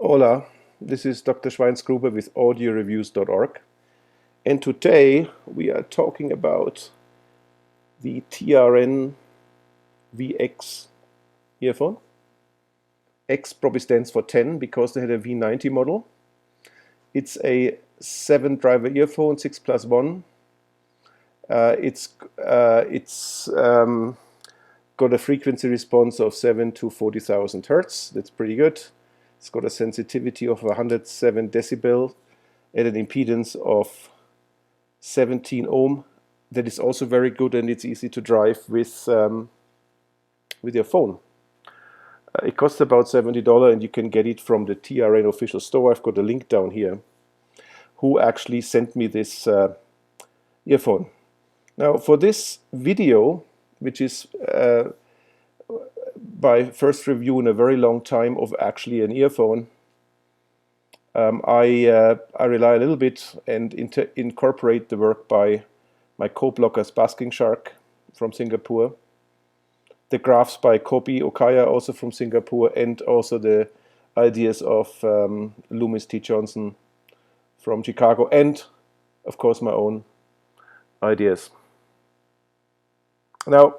Hola, this is Dr. Schweinsgruber with audioreviews.org, and today we are talking about the TRN-VX earphone. X probably stands for 10 because they had a V90 model. It's a 7-driver earphone, 6+1. It's got a frequency response of 7 to 40,000 hertz. That's pretty good. It's got a sensitivity of 107 decibel and an impedance of 17 ohm. That is also very good, and it's easy to drive with your phone. It costs about $70, and you can get it from the TRN official store. I've got a link down here. Who actually sent me this earphone? Now, for this video, which is my first review in a very long time of actually an earphone, I rely a little bit and incorporate the work by my co-bloggers Basking Shark from Singapore, the graphs by Kobi Okaya, also from Singapore, and also the ideas of Loomis T. Johnson from Chicago, and of course my own ideas. Now,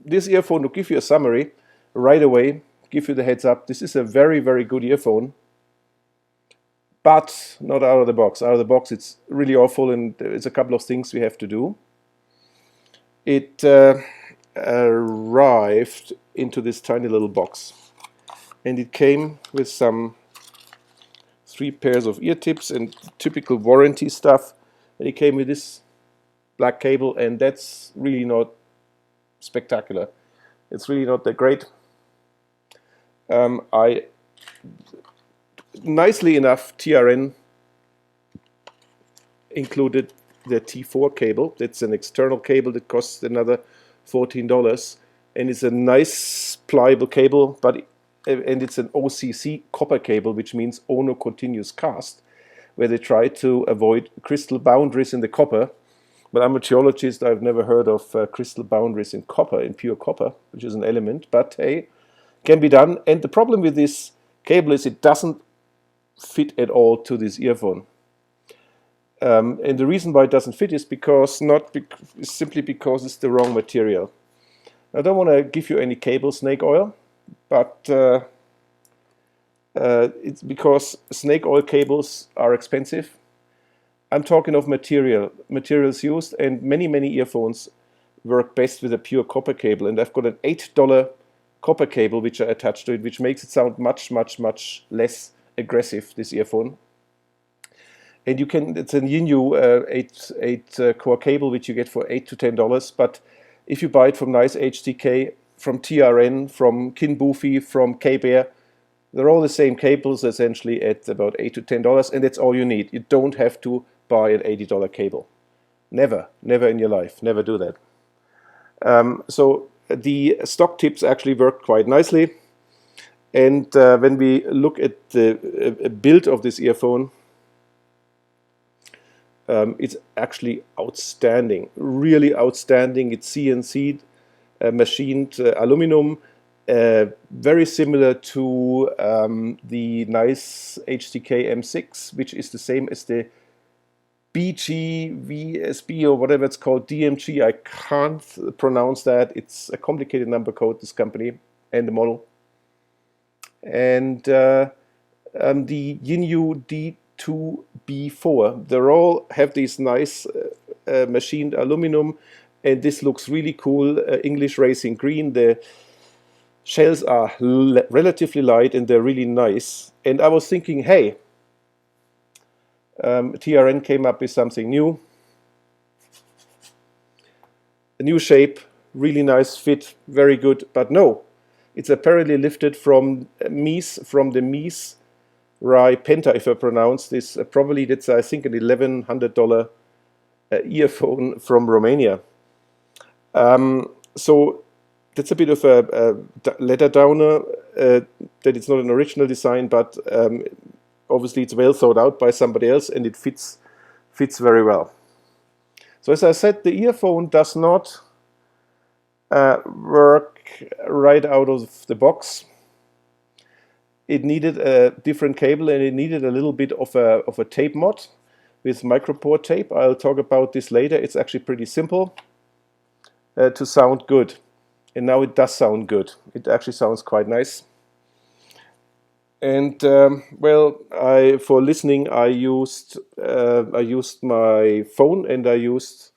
this earphone, to give you a summary right away, give you the heads up, this is a very, very good earphone, but not out of the box. Out of the box it's really awful, and there's a couple of things we have to do. It arrived into this tiny little box, and it came with some 3 pairs of ear tips and typical warranty stuff, and it came with this black cable, and that's really not spectacular. It's really not that great. Nicely enough, TRN included the T4 cable. It's an external cable that costs another $14, and it's a nice pliable cable, and it's an OCC copper cable, which means Ono continuous cast, where they try to avoid crystal boundaries in the copper. But I'm a geologist. I've never heard of crystal boundaries in copper, in pure copper, which is an element. But hey, can be done. And the problem with this cable is it doesn't fit at all to this earphone. And the reason why it doesn't fit is simply because it's the wrong material. I don't want to give you any cable snake oil, but it's because snake oil cables are expensive. I'm talking of materials used, and many earphones work best with a pure copper cable, and I've got an $8 copper cable which I attached to it, which makes it sound much less aggressive, this earphone. And it's a Yinyu 8 core cable which you get for $8 to $10, but if you buy it from Nice HTK, from TRN, from Kinbufi, from K-Bear, they're all the same cables essentially at about $8 to $10, and that's all you need. You don't have to buy an $80 cable. Never in your life. Never do that. So the stock tips actually work quite nicely. And when we look at the build of this earphone, it's actually outstanding. Really outstanding. It's CNC machined aluminum. Very similar to the Nice HTK M6, which is the same as the BGVSB or whatever it's called, DMG. I can't pronounce that. It's a complicated number code, this company and the model. And the Yinyu D2B4, they all have these nice machined aluminum, and this looks really cool. English Racing Green. The shells are relatively light and they're really nice. And I was thinking, hey, TRN came up with something new. A new shape, really nice fit, very good. But no, it's apparently lifted from the Mies Rai Penta, if I pronounce this. Probably that's, I think, an $1,100 earphone from Romania. So that's a bit of a letter downer that it's not an original design, but obviously it's well thought out by somebody else, and it fits very well. So as I said, the earphone does not work right out of the box. it needed a different cable, and it needed a little bit of a tape mod with micropore tape. I'll talk about this later. It's actually pretty simple to sound good, and now it does sound good. It actually sounds quite nice. And well, for listening, I used my phone and I used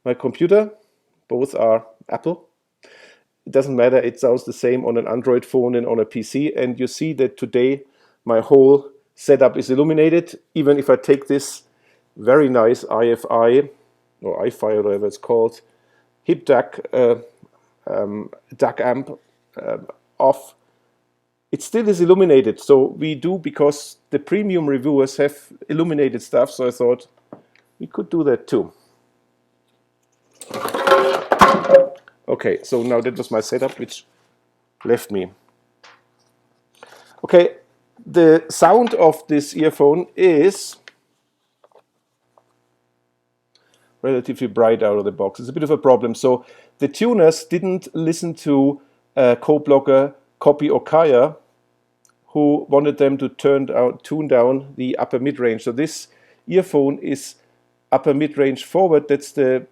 my computer. Both are Apple. It doesn't matter, it sounds the same on an Android phone and on a PC. And you see that today my whole setup is illuminated. Even if I take this very nice IFI or iFi or whatever it's called, hip DAC DAC amp off, it still is illuminated. So we do, because the premium reviewers have illuminated stuff, so I thought we could do that too. Okay, so now that was my setup, which left me. Okay, the sound of this earphone is relatively bright out of the box. It's a bit of a problem. So the tuners didn't listen to co-blogger Copy or Kaya, who wanted them to tune down the upper mid-range. So this earphone is upper mid-range forward. That's the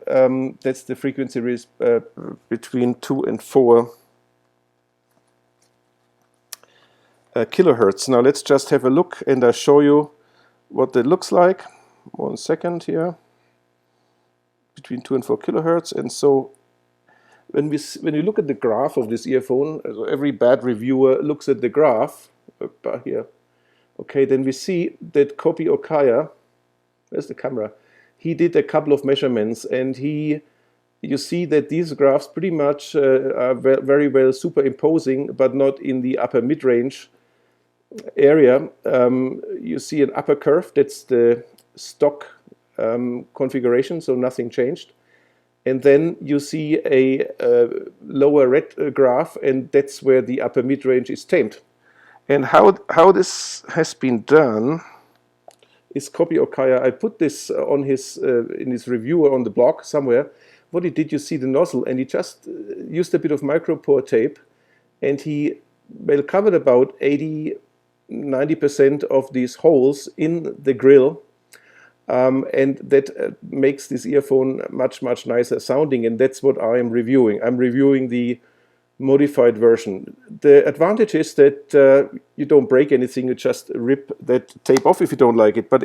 frequency between 2 and 4 kilohertz. Now let's just have a look, and I'll show you what that looks like. 1 second here. Between 2 and 4 kilohertz. And so when you look at the graph of this earphone, so every bad reviewer looks at the graph here. Okay, then we see that Copy Okaya, where's the camera? He did a couple of measurements, and you see that these graphs pretty much are very well superimposing, but not in the upper mid-range area. You see an upper curve, that's the stock configuration, so nothing changed. And then you see a lower red graph, and that's where the upper mid-range is tamed. And how this has been done is Copy Okaya. I put this on his in his reviewer on the blog somewhere. What he did, you see the nozzle, and he just used a bit of micropore tape, and he covered about 80–90% of these holes in the grill, and that makes this earphone much nicer sounding, and that's what I am reviewing. I'm reviewing the modified version. The advantage is that you don't break anything, you just rip that tape off if you don't like it. But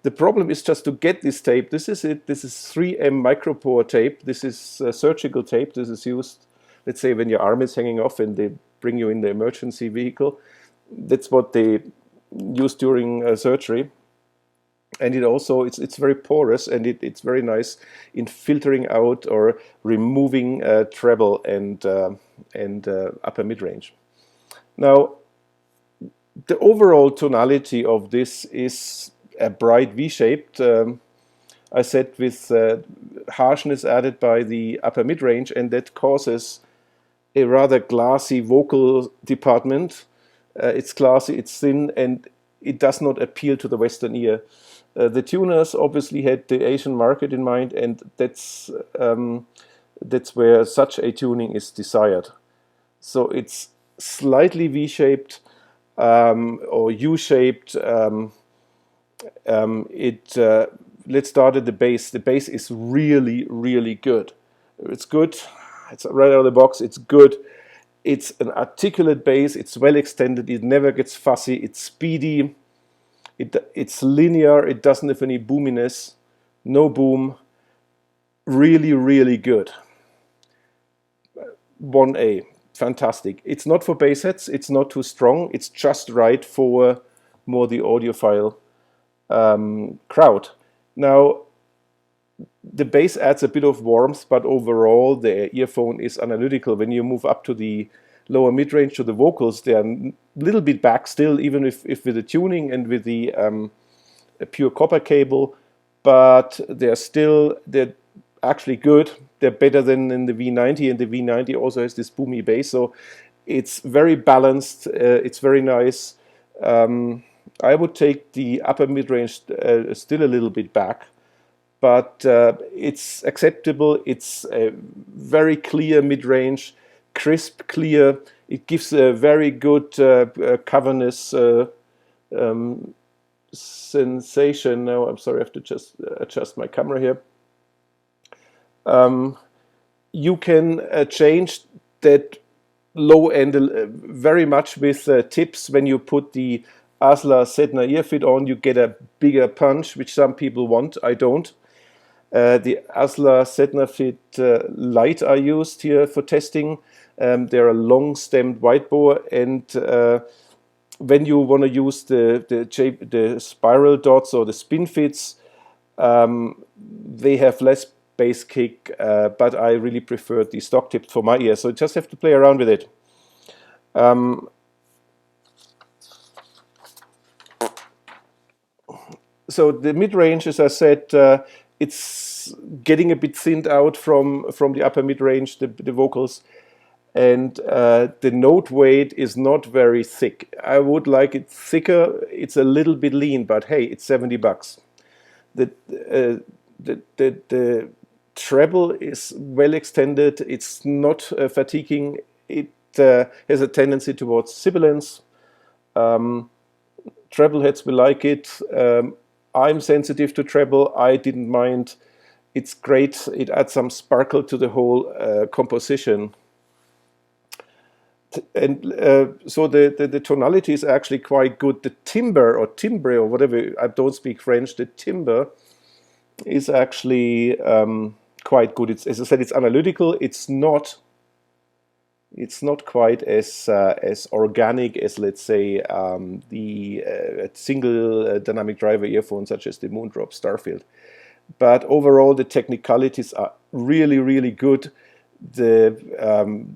the problem is just to get this tape. This is it. This is 3M micropore tape. This is surgical tape. This is used, let's say, when your arm is hanging off and they bring you in the emergency vehicle. That's what they use during surgery. And it's very porous, and it's very nice in filtering out or removing treble and upper mid-range. Now, the overall tonality of this is a bright V-shaped. I said with harshness added by the upper mid-range, and that causes a rather glassy vocal department. It's glassy, it's thin, and it does not appeal to the Western ear. The tuners obviously had the Asian market in mind, and that's where such a tuning is desired. So it's slightly V-shaped or U-shaped. Let's start at the bass. The bass is really good. It's good. It's right out of the box. It's good. It's an articulate bass. It's well extended. It never gets fussy. It's speedy. It's linear. It doesn't have any boominess. No boom. Really good. 1A. Fantastic. It's not for bass heads. It's not too strong. It's just right for more the audiophile crowd. Now, the bass adds a bit of warmth, but overall the earphone is analytical. When you move up to the lower mid-range, to the vocals, they're a little bit back still, even if with the tuning and with the pure copper cable, but they're actually good. They're better than in the V90, and the V90 also has this boomy bass, so it's very balanced. It's very nice. I would take the upper mid-range still a little bit back, but it's acceptable. It's a very clear mid-range, crisp, clear. It gives a very good cavernous sensation. Now, I'm sorry, I have to just adjust my camera here. You can change that low end very much with tips. When you put the Asla Sedna earfit on, you get a bigger punch, which some people want. I don't. The Asla Sedna Fit Light are used here for testing. They're a long-stemmed wide bore, and when you want to use the spiral dots or the spin fits, they have less bass kick, but I really prefer the stock tips for my ear, so you just have to play around with it. So the mid-range, as I said, it's getting a bit thinned out from the upper mid-range, the vocals, and the note weight is not very thick. I would like it thicker. It's a little bit lean, but hey, it's $70. The treble is well extended. It's not fatiguing. It has a tendency towards sibilance. Treble heads will like it. I'm sensitive to treble. I didn't mind. It's great. It adds some sparkle to the whole composition. And so the tonality is actually quite good. The timbre or timbre or whatever, I don't speak French, the timbre is actually quite good. It's, as I said, it's analytical. It's not quite as organic as, let's say, the single dynamic driver earphones such as the Moondrop Starfield. But overall, the technicalities are really, really good. The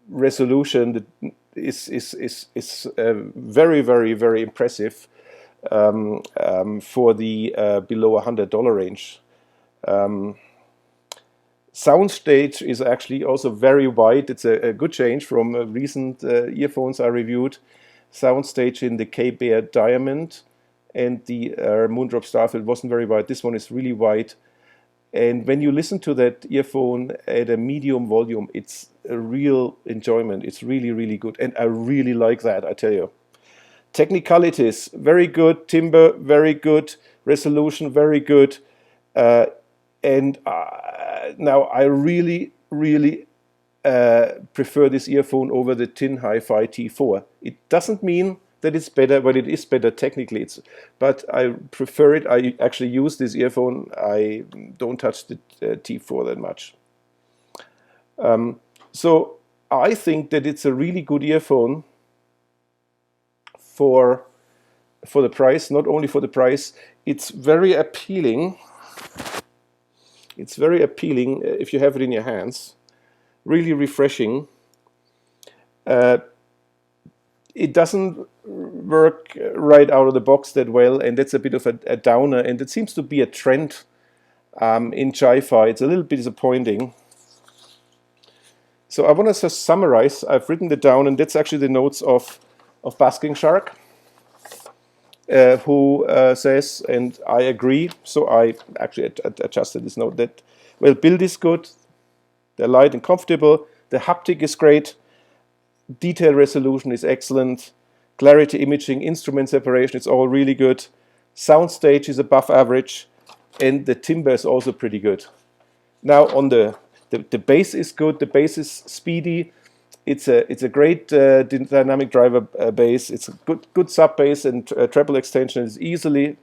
resolution is very, very, very impressive for the below $100 range. Soundstage is actually also very wide. It's a good change from recent earphones I reviewed. Soundstage in the K-Bear Diamond and the Moondrop Starfield wasn't very wide. This one is really wide. And when you listen to that earphone at a medium volume, it's a real enjoyment. It's really, really good. And I really like that, I tell you. Technicalities, very good. Timbre, very good. Resolution, very good. And now I really, really prefer this earphone over the Tin Hi-Fi T4. It doesn't mean that it's better, but it is better technically. But I prefer it. I actually use this earphone. I don't touch the T4 that much. So I think that it's a really good earphone for the price. Not only for the price, it's very appealing. It's very appealing if you have it in your hands. Really refreshing. It doesn't work right out of the box that well, and that's a bit of a downer, and it seems to be a trend in Hi-Fi. It's a little bit disappointing. So I want to just summarize. I've written it down, and that's actually the notes of Basking Shark, who says, and I agree, so I actually adjusted this note, that, well, build is good, they're light and comfortable, the haptic is great, detail resolution is excellent, clarity imaging, instrument separation, it's all really good, soundstage is above average, and the timbre is also pretty good. Now on the bass is good, the bass is speedy, it's a great dynamic driver bass, it's a good sub bass, and treble extension is easily,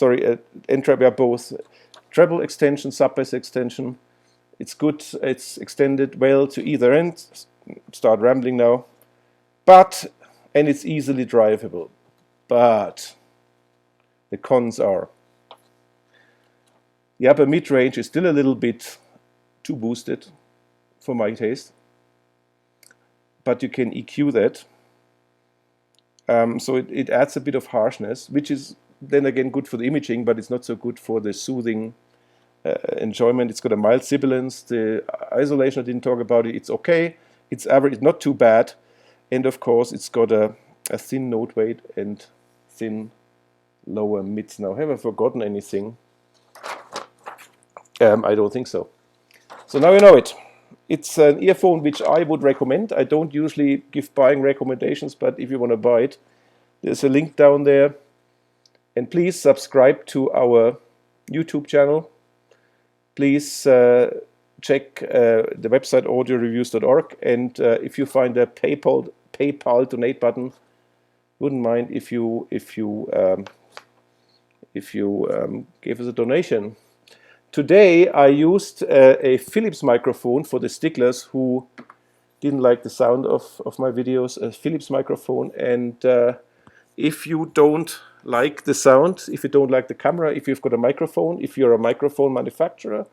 and treble, both treble extension, sub bass extension, it's good, it's extended well to either end. Start rambling now, and it's easily drivable, but the cons are the upper mid-range is still a little bit too boosted for my taste, but you can EQ that, so it adds a bit of harshness, which is then again good for the imaging, but it's not so good for the soothing enjoyment. It's got a mild sibilance. The isolation, I didn't talk about it, it's okay. It's average, it's not too bad, and of course it's got a thin note weight and thin lower mids. Now, have I forgotten anything? I don't think so. So now you know it. It's an earphone which I would recommend. I don't usually give buying recommendations, but if you want to buy it, there's a link down there. And please subscribe to our YouTube channel. Please check the website audioreviews.org, and if you find a PayPal donate button, wouldn't mind if you gave us a donation. Today I used a Philips microphone for the sticklers who didn't like the sound of my videos, a Philips microphone. And if you don't like the sound, if you don't like the camera, if you've got a microphone, if you're a microphone manufacturer,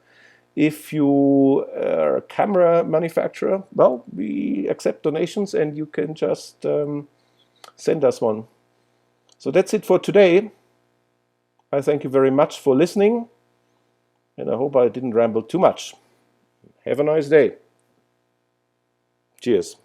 if you are a camera manufacturer, well, we accept donations and you can just send us one. So that's it for today. I thank you very much for listening, and I hope I didn't ramble too much. Have a nice day. Cheers.